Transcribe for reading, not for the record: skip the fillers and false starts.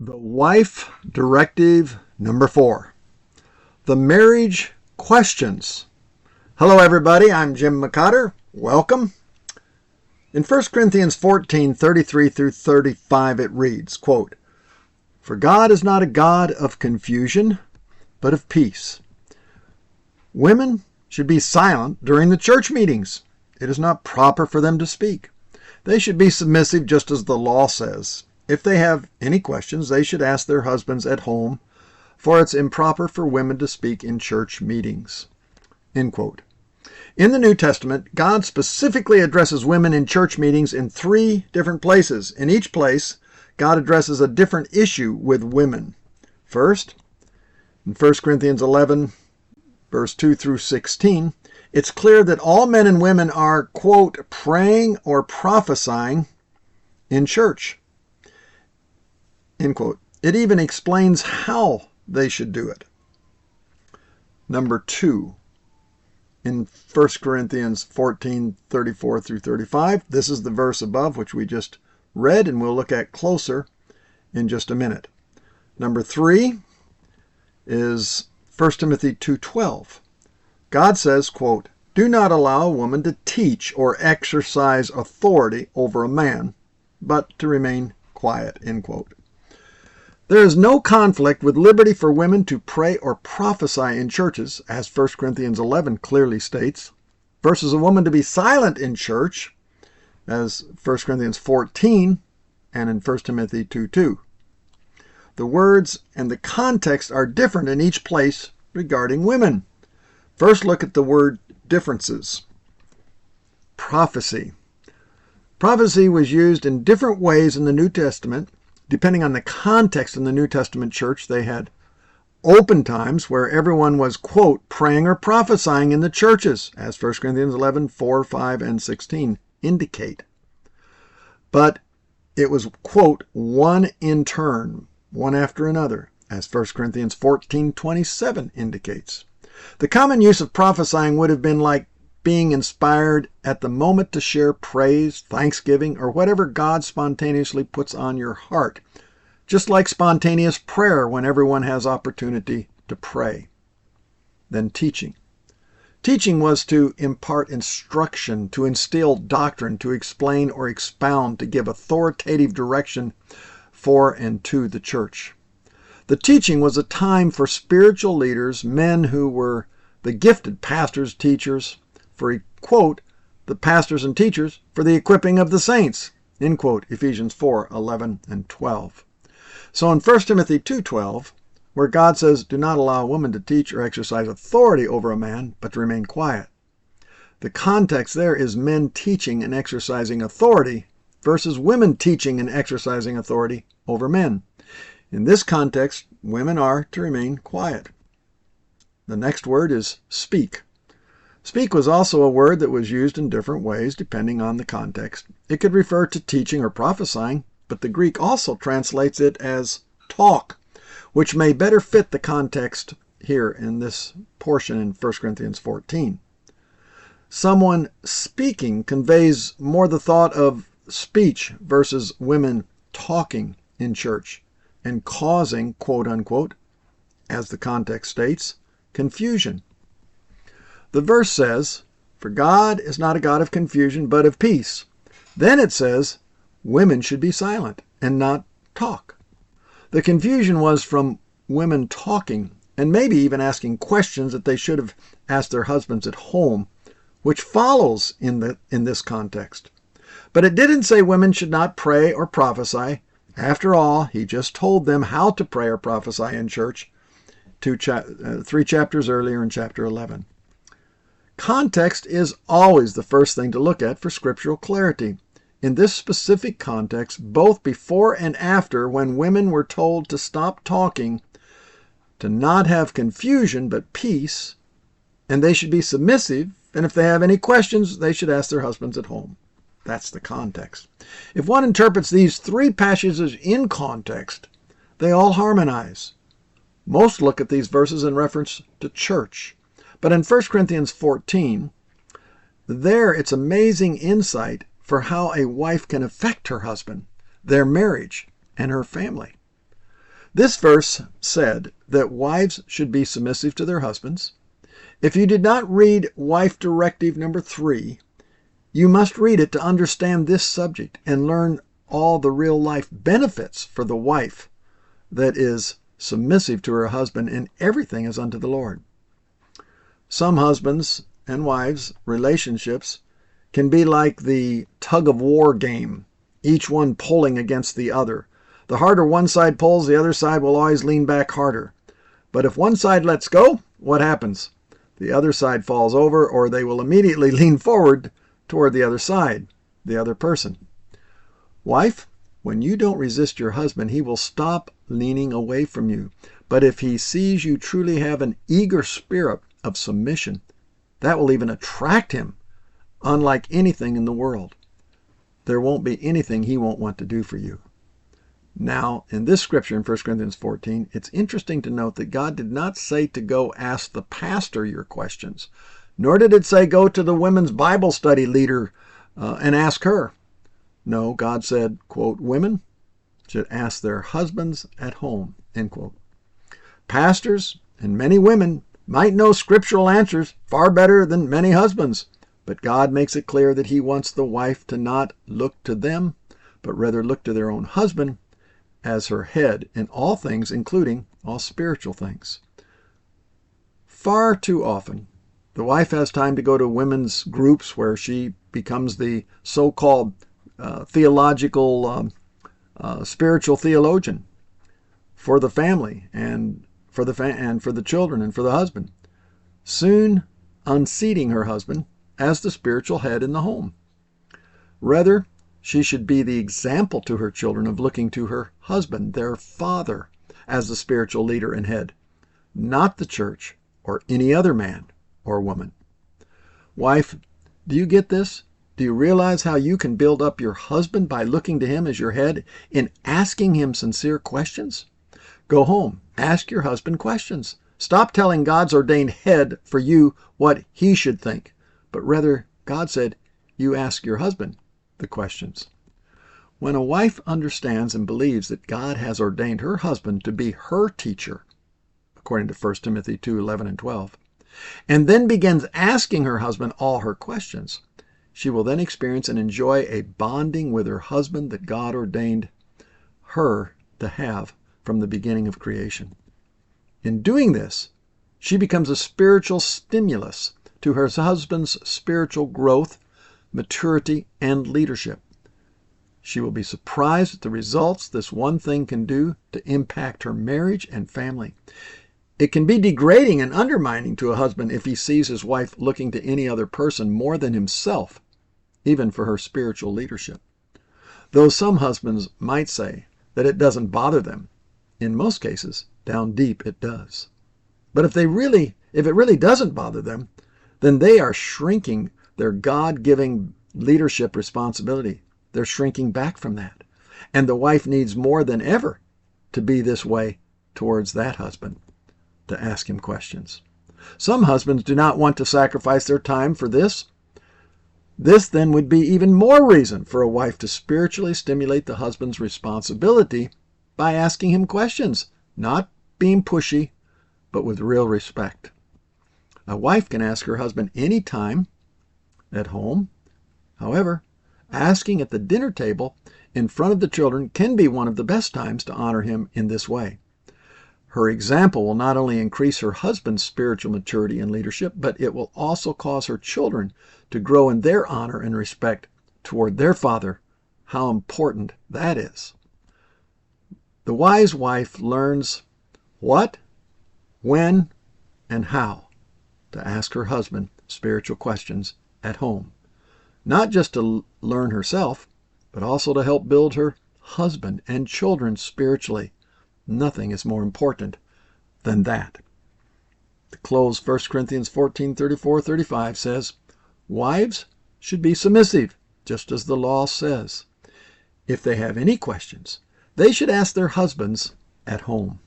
The wife directive number 4. The marriage questions. Hello everybody, I'm Jim McCotter. Welcome. In 1 Corinthians 14:33 through 35 it reads, quote, "For God is not a God of confusion, but of peace. Women should be silent during the church meetings. It is not proper for them to speak. They should be submissive just as the law says. If they have any questions, they should ask their husbands at home, for it's improper for women to speak in church meetings." End quote. In the New Testament, God specifically addresses women in church meetings in 3 different places. In each place, God addresses a different issue with women. First, in 1 Corinthians 11, verse 2 through 16, it's clear that all men and women are, quote, praying or prophesying in church. End quote. It even explains how they should do it. Number 2, in 1 Corinthians 14:34 through 35, this is the verse above which we just read and we'll look at closer in just a minute. Number 3 is 1 Timothy 2:12. God says, quote, "Do not allow a woman to teach or exercise authority over a man, but to remain quiet," end quote. There is no conflict with liberty for women to pray or prophesy in churches, as 1 Corinthians 11 clearly states, versus a woman to be silent in church, as 1 Corinthians 14 and in 1 Timothy 2:2. The words and the context are different in each place regarding women. First, look at the word differences. Prophecy. Prophecy was used in different ways in the New Testament. Depending on the context in the New Testament church, they had open times where everyone was, quote, praying or prophesying in the churches, as 1 Corinthians 11, 4, 5, and 16 indicate. But it was, quote, one in turn, one after another, as 1 Corinthians 14:27 indicates. The common use of prophesying would have been like being inspired at the moment to share praise, thanksgiving, or whatever God spontaneously puts on your heart, just like spontaneous prayer when everyone has opportunity to pray. Then teaching. Teaching was to impart instruction, to instill doctrine, to explain or expound, to give authoritative direction for and to the church. The teaching was a time for spiritual leaders, men who were the gifted pastors, teachers, for, quote, the pastors and teachers for the equipping of the saints, end quote, Ephesians 4:11 and 12. So in 1 Timothy 2:12, where God says, "Do not allow a woman to teach or exercise authority over a man, but to remain quiet," the context there is men teaching and exercising authority versus women teaching and exercising authority over men. In this context, women are to remain quiet. The next word is speak. Speak was also a word that was used in different ways depending on the context. It could refer to teaching or prophesying, but the Greek also translates it as talk, which may better fit the context here in this portion in 1 Corinthians 14. Someone speaking conveys more the thought of speech versus women talking in church and causing, quote unquote, as the context states, confusion. The verse says, "For God is not a God of confusion, but of peace." Then it says, women should be silent and not talk. The confusion was from women talking and maybe even asking questions that they should have asked their husbands at home, which follows in this context. But it didn't say women should not pray or prophesy. After all, he just told them how to pray or prophesy in church 3 chapters earlier in chapter 11. Context is always the first thing to look at for scriptural clarity. In this specific context, both before and after, when women were told to stop talking, to not have confusion but peace, and they should be submissive, and if they have any questions, they should ask their husbands at home. That's the context. If one interprets these 3 passages in context, they all harmonize. Most look at these verses in reference to church. But in 1 Corinthians 14, there it's amazing insight for how a wife can affect her husband, their marriage, and her family. This verse said that wives should be submissive to their husbands. If you did not read Wife Directive number 3, you must read it to understand this subject and learn all the real-life benefits for the wife that is submissive to her husband in everything as unto the Lord. Some husbands and wives' relationships can be like the tug-of-war game, each one pulling against the other. The harder one side pulls, the other side will always lean back harder. But if one side lets go, what happens? The other side falls over, or they will immediately lean forward toward the other side, the other person. Wife, when you don't resist your husband, he will stop leaning away from you. But if he sees you truly have an eager spirit of submission, that will even attract him, unlike anything in the world. There won't be anything he won't want to do for you. Now, in this scripture in 1 Corinthians 14, it's interesting to note that God did not say to go ask the pastor your questions, nor did it say go to the women's Bible study leader and ask her. No, God said, quote, women should ask their husbands at home, end quote. Pastors and many women might know scriptural answers far better than many husbands, but God makes it clear that he wants the wife to not look to them, but rather look to their own husband as her head in all things, including all spiritual things. Far too often, the wife has time to go to women's groups where she becomes the so-called theological, spiritual theologian for the family and for the children and for the husband, soon unseating her husband as the spiritual head in the home. Rather, she should be the example to her children of looking to her husband, their father, as the spiritual leader and head, not the church or any other man or woman. Wife, do you get this? Do you realize how you can build up your husband by looking to him as your head and asking him sincere questions? Go home, ask your husband questions. Stop telling God's ordained head for you what he should think, but rather, God said, you ask your husband the questions. When a wife understands and believes that God has ordained her husband to be her teacher, according to 1 Timothy 2:11 and 12, and then begins asking her husband all her questions, she will then experience and enjoy a bonding with her husband that God ordained her to have from the beginning of creation. In doing this, she becomes a spiritual stimulus to her husband's spiritual growth, maturity, and leadership. She will be surprised at the results this one thing can do to impact her marriage and family. It can be degrading and undermining to a husband if he sees his wife looking to any other person more than himself, even for her spiritual leadership. Though some husbands might say that it doesn't bother them, in most cases, down deep it does. But if it really doesn't bother them, then they are shrinking their God-given leadership responsibility. They're shrinking back from that. And the wife needs more than ever to be this way towards that husband, to ask him questions. Some husbands do not want to sacrifice their time for this. This then would be even more reason for a wife to spiritually stimulate the husband's responsibility by asking him questions, not being pushy, but with real respect. A wife can ask her husband any time at home. However, asking at the dinner table in front of the children can be one of the best times to honor him in this way. Her example will not only increase her husband's spiritual maturity and leadership, but it will also cause her children to grow in their honor and respect toward their father. How important that is. The wise wife learns what, when, and how to ask her husband spiritual questions at home. Not just to learn herself, but also to help build her husband and children spiritually. Nothing is more important than that. To close, 1 Corinthians 14:34-35 says, wives should be submissive, just as the law says. If they have any questions, they should ask their husbands at home.